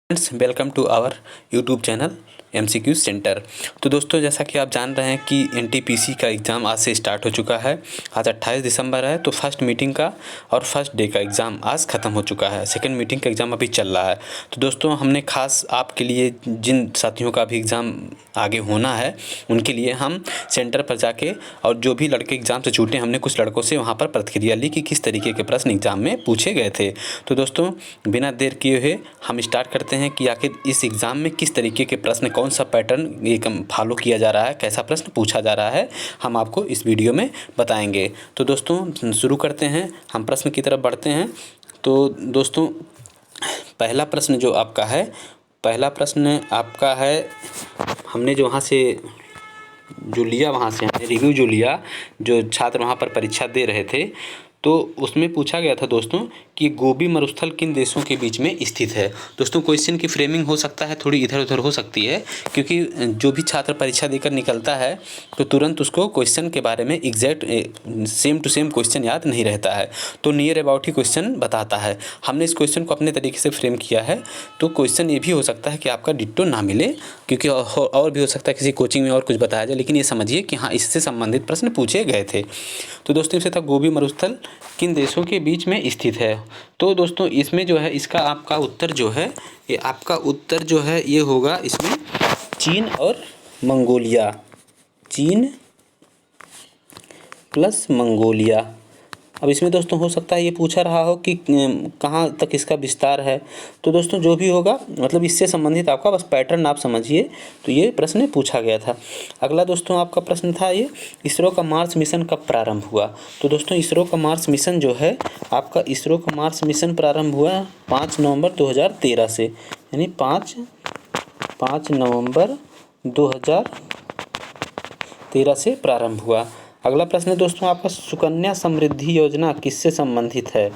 Friends, welcome to our YouTube channel MCQ centre. तो दोस्तों, जैसा कि आप जान रहे हैं कि NTPC का एग्ज़ाम आज से स्टार्ट हो चुका है। आज 28 दिसंबर है, तो फर्स्ट मीटिंग का और फर्स्ट डे का एग्ज़ाम आज ख़त्म हो चुका है। सेकंड मीटिंग का एग्ज़ाम अभी चल रहा है। तो दोस्तों, हमने खास आपके लिए, जिन साथियों का भी एग्ज़ाम आगे होना है, उनके लिए हम सेंटर पर जाके और जो भी लड़के एग्ज़ाम से छूटे, हमने कुछ लड़कों से वहाँ पर प्रतिक्रिया ली कि किस तरीके के प्रश्न एग्ज़ाम में पूछे गए थे। तो दोस्तों, बिना देर किए हुए हम स्टार्ट करते हैं कि आखिर इस एग्ज़ाम में किस तरीके के प्रश्न, कौन सा पैटर्न ये फॉलो किया जा रहा है, कैसा प्रश्न पूछा जा रहा है, हम आपको इस वीडियो में बताएंगे। तो दोस्तों, शुरू करते हैं, हम प्रश्न की तरफ बढ़ते हैं। तो दोस्तों, पहला प्रश्न जो आपका है, पहला प्रश्न आपका है, हमने जो वहाँ से जो लिया, वहाँ से हमने रिव्यू जो लिया, जो छात्र वहाँ पर परीक्षा दे रहे थे, तो उसमें पूछा गया था दोस्तों कि गोबी मरुस्थल किन देशों के बीच में स्थित है। दोस्तों, क्वेश्चन की फ्रेमिंग हो सकता है थोड़ी इधर उधर हो सकती है, क्योंकि जो भी छात्र परीक्षा देकर निकलता है तो तुरंत उसको क्वेश्चन के बारे में exact same to same question याद नहीं रहता है, तो नियर अबाउट ही क्वेश्चन बताता है। हमने इस क्वेश्चन को अपने तरीके से फ्रेम किया है। तो क्वेश्चन ये भी हो सकता है कि आपका डिट्टो ना मिले, क्योंकि और भी हो सकता है किसी कोचिंग में और कुछ बताया जाए, लेकिन ये समझिए कि हाँ, इससे संबंधित प्रश्न पूछे गए थे। तो दोस्तों, इससे था गोबी मरुस्थल किन देशों के बीच में स्थित है। तो दोस्तों, इसमें जो है, इसका आपका उत्तर जो है, ये आपका उत्तर जो है ये होगा इसमें चीन और मंगोलिया, चीन प्लस मंगोलिया। अब इसमें दोस्तों हो सकता है ये पूछा रहा हो कि कहाँ तक इसका विस्तार है। तो दोस्तों, जो भी होगा, मतलब इससे संबंधित आपका बस पैटर्न आप समझिए। तो ये प्रश्न पूछा गया था। अगला दोस्तों आपका प्रश्न था ये, इसरो का मार्स मिशन कब प्रारंभ हुआ। तो दोस्तों, इसरो का मार्स मिशन जो है आपका, इसरो का मार्स मिशन प्रारंभ हुआ 5 नवंबर 2013 से, यानी 5 नवंबर 2013 से प्रारंभ हुआ। अगला प्रश्न है दोस्तों आपका, सुकन्या समृद्धि योजना किससे संबंधित है।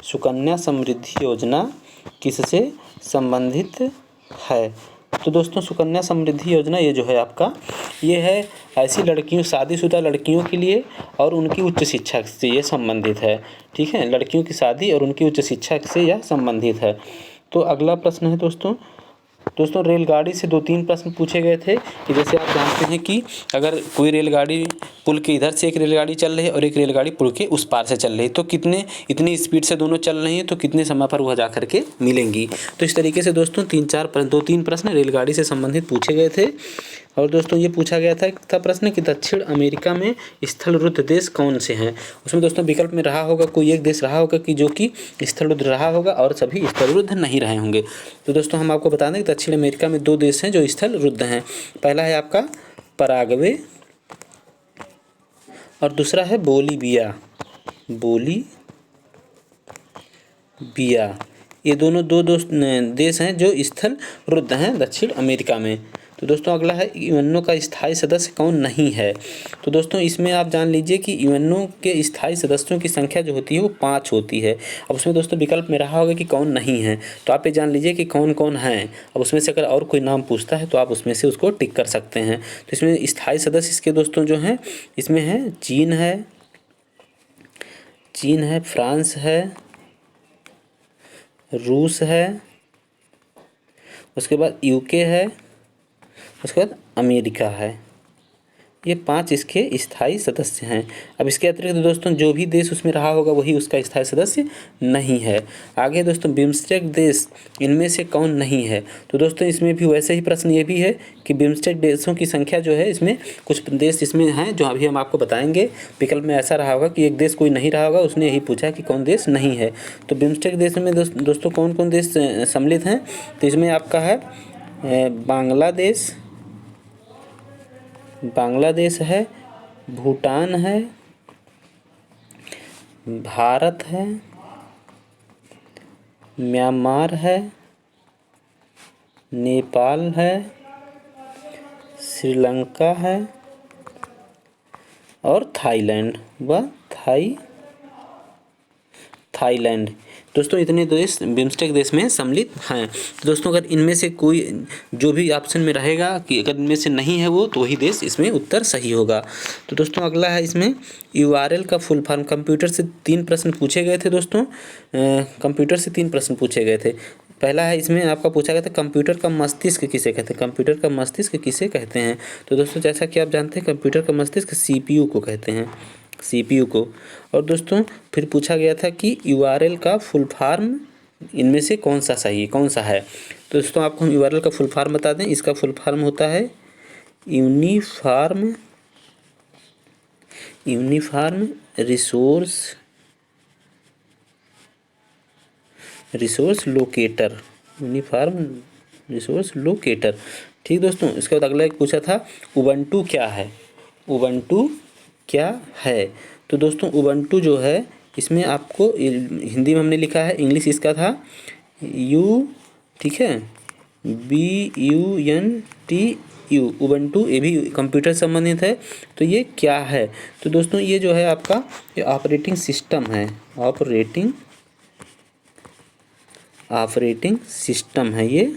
सुकन्या समृद्धि योजना किससे संबंधित है। तो दोस्तों, सुकन्या समृद्धि योजना ये जो है आपका, ये है ऐसी लड़कियों, शादीशुदा लड़कियों के लिए और उनकी उच्च शिक्षा से ये संबंधित है। ठीक है, लड़कियों की शादी और उनकी उच्च शिक्षा से यह संबंधित है। तो अगला प्रश्न है दोस्तों, रेलगाड़ी से 2-3 प्रश्न पूछे गए थे कि जैसे आप जानते हैं कि अगर कोई रेलगाड़ी पुल के इधर से एक रेलगाड़ी चल रही है और एक रेलगाड़ी पुल के उस पार से चल रही है, तो इतनी स्पीड से दोनों चल रही हैं, तो कितने समय पर वह जा कर के मिलेंगी। तो इस तरीके से दोस्तों 2-3 प्रश्न रेलगाड़ी से संबंधित पूछे गए थे। और दोस्तों, ये पूछा गया था प्रश्न कि दक्षिण अमेरिका में स्थलरुद्ध देश कौन से हैं। उसमें दोस्तों विकल्प में रहा होगा, कोई एक देश रहा होगा कि जो कि स्थलरुद्ध रहा होगा और सभी स्थलरुद्ध नहीं रहे होंगे। तो दोस्तों, हम आपको बता दें कि दक्षिण अमेरिका में 2 देश हैं जो स्थलरुद्ध हैं। पहला है आपका पराग्वे और दूसरा है बोलीविया। ये दोनों 2 देश हैं जो स्थलरुद्ध हैं दक्षिण अमेरिका में। तो दोस्तों, अगला है यूएनओ का स्थायी सदस्य कौन नहीं है। तो दोस्तों, इसमें आप जान लीजिए कि यूएनओ के स्थायी सदस्यों की संख्या जो होती है वो 5 होती है। अब उसमें दोस्तों विकल्प में रहा होगा कि कौन नहीं है, तो आप ये जान लीजिए कि कौन कौन हैं। अब उसमें से अगर और कोई नाम पूछता है तो आप उसमें से उसको टिक कर सकते हैं। तो इसमें स्थायी सदस्य इसके दोस्तों जो हैं, इसमें है चीन है, फ्रांस है, रूस है, उसके बाद यूके है, उसके बाद अमेरिका है। ये 5 इसके स्थायी सदस्य हैं। अब इसके अतिरिक्त दोस्तों जो भी देश उसमें रहा होगा वही उसका स्थायी सदस्य नहीं है। आगे दोस्तों, बिम्स्टेक देश इनमें से कौन नहीं है। तो दोस्तों, इसमें भी वैसे ही प्रश्न ये भी है कि बिम्स्टेक देशों की संख्या जो है, इसमें कुछ देश इसमें हैं जो अभी हम आपको बताएंगे। विकल्प में ऐसा रहा होगा कि एक देश कोई नहीं रहा होगा, उसने यही पूछा कि कौन देश नहीं है। तो बिम्स्टेक देश में दोस्तों कौन कौन देश सम्मिलित हैं। तो इसमें आपका है बांग्लादेश है, भूटान है, भारत है, म्यांमार है, नेपाल है, श्रीलंका है और थाईलैंड थाईलैंड। दोस्तों, इतने देश बिम्स्टेक देश में सम्मिलित हैं। तो दोस्तों, अगर इनमें से कोई जो भी ऑप्शन में रहेगा कि अगर इनमें से नहीं है वो, तो वही देश इसमें उत्तर सही होगा। तो दोस्तों, अगला है इसमें URL का फुल फॉर्म। कंप्यूटर से 3 प्रश्न पूछे गए थे दोस्तों, कंप्यूटर से 3 प्रश्न पूछे गए थे। पहला है, इसमें आपका पूछा गया था कंप्यूटर का मस्तिष्क किसे कहते हैं, कंप्यूटर का मस्तिष्क किसे कहते हैं। तो दोस्तों जैसा कि आप जानते हैं कंप्यूटर का मस्तिष्क CPU को कहते हैं, CPU को। और दोस्तों फिर पूछा गया था कि URL का फुल फॉर्म इनमें से कौन सा सही कौन सा है। तो दोस्तों आपको हम URL का फुल फॉर्म बता दें, इसका फुल फॉर्म होता है uniform resource locator, uniform resource locator. ठीक दोस्तों, इसके बाद अगला एक पूछा था उबंटू क्या है, उबंटू क्या है। तो दोस्तों उबंटू जो है, इसमें आपको हिंदी में हमने लिखा है, इंग्लिश इसका था ठीक है, BUNTU, उबंटू। ये भी कंप्यूटर संबंधित है। तो ये क्या है, तो दोस्तों ये जो है आपका ये ऑपरेटिंग सिस्टम है, ऑपरेटिंग सिस्टम है, ये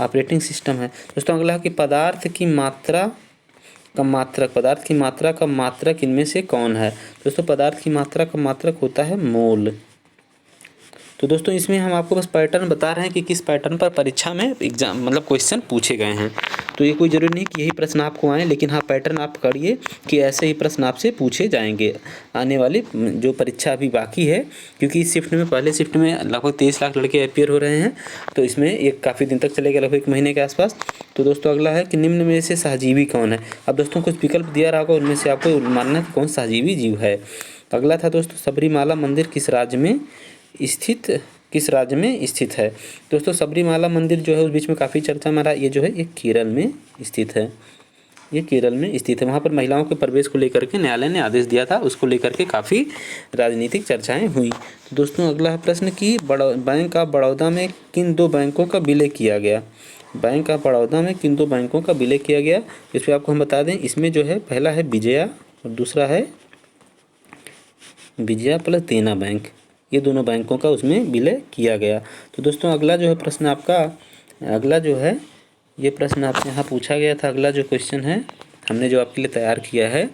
ऑपरेटिंग सिस्टम है। दोस्तों अगला है कि पदार्थ की मात्रा का मात्रक इनमें से कौन है। दोस्तों पदार्थ की मात्रा का मात्रक होता है मोल। तो दोस्तों इसमें हम आपको बस पैटर्न बता रहे हैं कि किस पैटर्न पर परीक्षा में एग्जाम मतलब क्वेश्चन पूछे गए हैं। तो ये कोई ज़रूरी नहीं कि यही प्रश्न आपको आए, लेकिन हाँ पैटर्न आप पकड़िए कि ऐसे ही प्रश्न आपसे पूछे जाएंगे आने वाली जो परीक्षा अभी बाकी है। क्योंकि इस शिफ्ट में, पहले शिफ्ट में लगभग 23 लाख लड़के अपियर हो रहे हैं, तो इसमें एक काफ़ी दिन तक चलेगा, लगभग 1 महीने के आसपास। तो दोस्तों अगला है कि निम्न में से सहजीवी कौन है। अब दोस्तों कुछ विकल्प दिया रहा होगा, उनमें से आपको मानना कि कौन सहजीवी जीव है। अगला था दोस्तों सबरीमाला मंदिर किस राज्य में स्थित है। दोस्तों सबरीमाला मंदिर जो है उस बीच में काफ़ी चर्चा में रहा, ये जो है ये केरल में स्थित है, ये केरल में स्थित है। वहाँ पर महिलाओं के प्रवेश को लेकर के न्यायालय ने आदेश दिया था, उसको लेकर के काफ़ी राजनीतिक चर्चाएं हुई। तो दोस्तों अगला प्रश्न कि बैंक ऑफ बड़ौदा में किन 2 बैंकों का विलय किया गया। बैंक ऑफ बड़ौदा में किन 2 बैंकों का विलय किया गया, इस पर आपको हम बता दें। इसमें जो है पहला है विजया और दूसरा है विजया प्लस देना बैंक, ये दोनों बैंकों का उसमें विलय किया गया। तो दोस्तों अगला जो है प्रश्न आपका, अगला जो है ये प्रश्न आपसे यहाँ पूछा गया था। अगला जो क्वेश्चन है हमने जो आपके लिए तैयार किया है,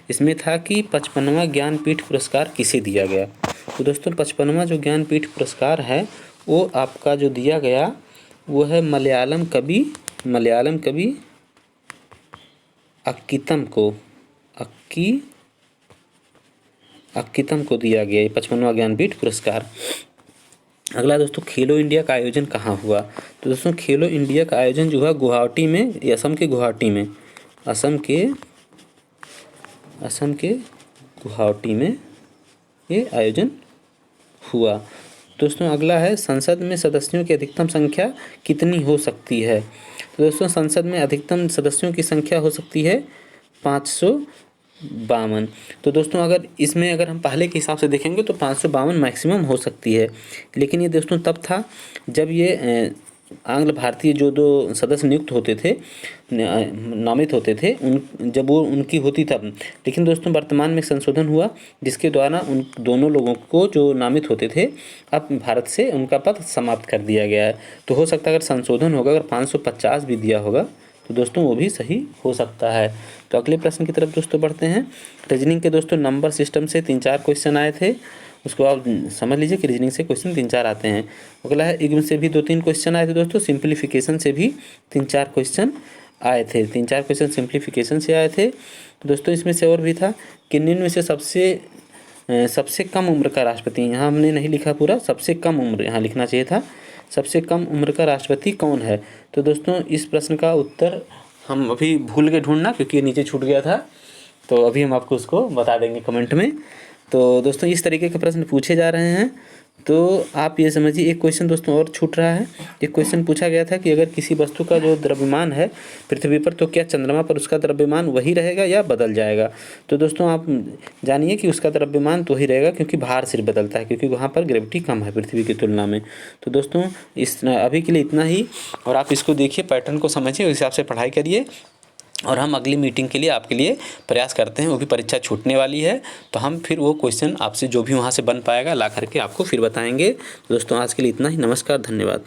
इसमें था कि 55वां ज्ञानपीठ पुरस्कार किसे दिया गया। तो दोस्तों 55वां जो ज्ञानपीठ पुरस्कार है वो आपका जो दिया गया वो है मलयालम कवि अक्कीतम को दिया गया ये 55वां ज्ञानपीठ पुरस्कार। अगला दोस्तों खेलो इंडिया का आयोजन कहाँ हुआ। तो दोस्तों खेलो इंडिया का आयोजन जो हुआ गुवाहाटी में, असम के गुवाहाटी में ये आयोजन हुआ। दोस्तों अगला है संसद में सदस्यों की अधिकतम संख्या कितनी हो सकती है। तो दोस्तों संसद में अधिकतम सदस्यों की संख्या हो सकती है 552। तो दोस्तों अगर हम पहले के हिसाब से देखेंगे तो 552 मैक्सिमम हो सकती है। लेकिन ये दोस्तों तब था जब ये आंग्ल भारतीय जो 2 सदस्य नियुक्त होते थे, नामित होते थे, जब वो उनकी होती तब। लेकिन दोस्तों वर्तमान में संशोधन हुआ जिसके द्वारा उन दोनों लोगों को जो नामित होते थे अब भारत से उनका पद समाप्त कर दिया गया है। तो हो सकता है अगर संशोधन होगा, अगर 550 भी दिया होगा तो दोस्तों वो भी सही हो सकता है। तो अगले प्रश्न की तरफ दोस्तों बढ़ते हैं। रीजनिंग के दोस्तों नंबर सिस्टम से 3-4 क्वेश्चन आए थे, उसको आप समझ लीजिए कि रीजनिंग से क्वेश्चन 3-4 आते हैं। अगला है इग्न से भी 2-3 क्वेश्चन आए थे दोस्तों, सिंप्लीफिकेशन से भी 3-4 क्वेश्चन आए थे, 3-4 क्वेश्चन सिंप्लीफिकेशन से आए थे। तो दोस्तों इसमें से और भी था कि निम्न में से सबसे कम उम्र का राष्ट्रपति, यहाँ हमने नहीं लिखा पूरा, सबसे कम उम्र यहाँ लिखना चाहिए था, सबसे कम उम्र का राष्ट्रपति कौन है। तो दोस्तों इस प्रश्न का उत्तर हम अभी भूल गए ढूंढना क्योंकि नीचे छूट गया था, तो अभी हम आपको उसको बता देंगे कमेंट में। तो दोस्तों इस तरीके के प्रश्न पूछे जा रहे हैं। तो आप ये समझिए, एक क्वेश्चन दोस्तों और छूट रहा है। एक क्वेश्चन पूछा गया था कि अगर किसी वस्तु का जो द्रव्यमान है पृथ्वी पर, तो क्या चंद्रमा पर उसका द्रव्यमान वही रहेगा या बदल जाएगा। तो दोस्तों आप जानिए कि उसका द्रव्यमान तो ही रहेगा, क्योंकि भार सिर्फ बदलता है, क्योंकि वहाँ पर ग्रेविटी कम है पृथ्वी की तुलना में। तो दोस्तों अभी के लिए इतना ही, और आप इसको देखिए, पैटर्न को समझिए, उस हिसाब से पढ़ाई करिए, और हम अगली मीटिंग के लिए आपके लिए प्रयास करते हैं। वो भी परीक्षा छूटने वाली है, तो हम फिर वो क्वेश्चन आपसे जो भी वहाँ से बन पाएगा ला करके आपको फिर बताएंगे। दोस्तों आज के लिए इतना ही, नमस्कार, धन्यवाद।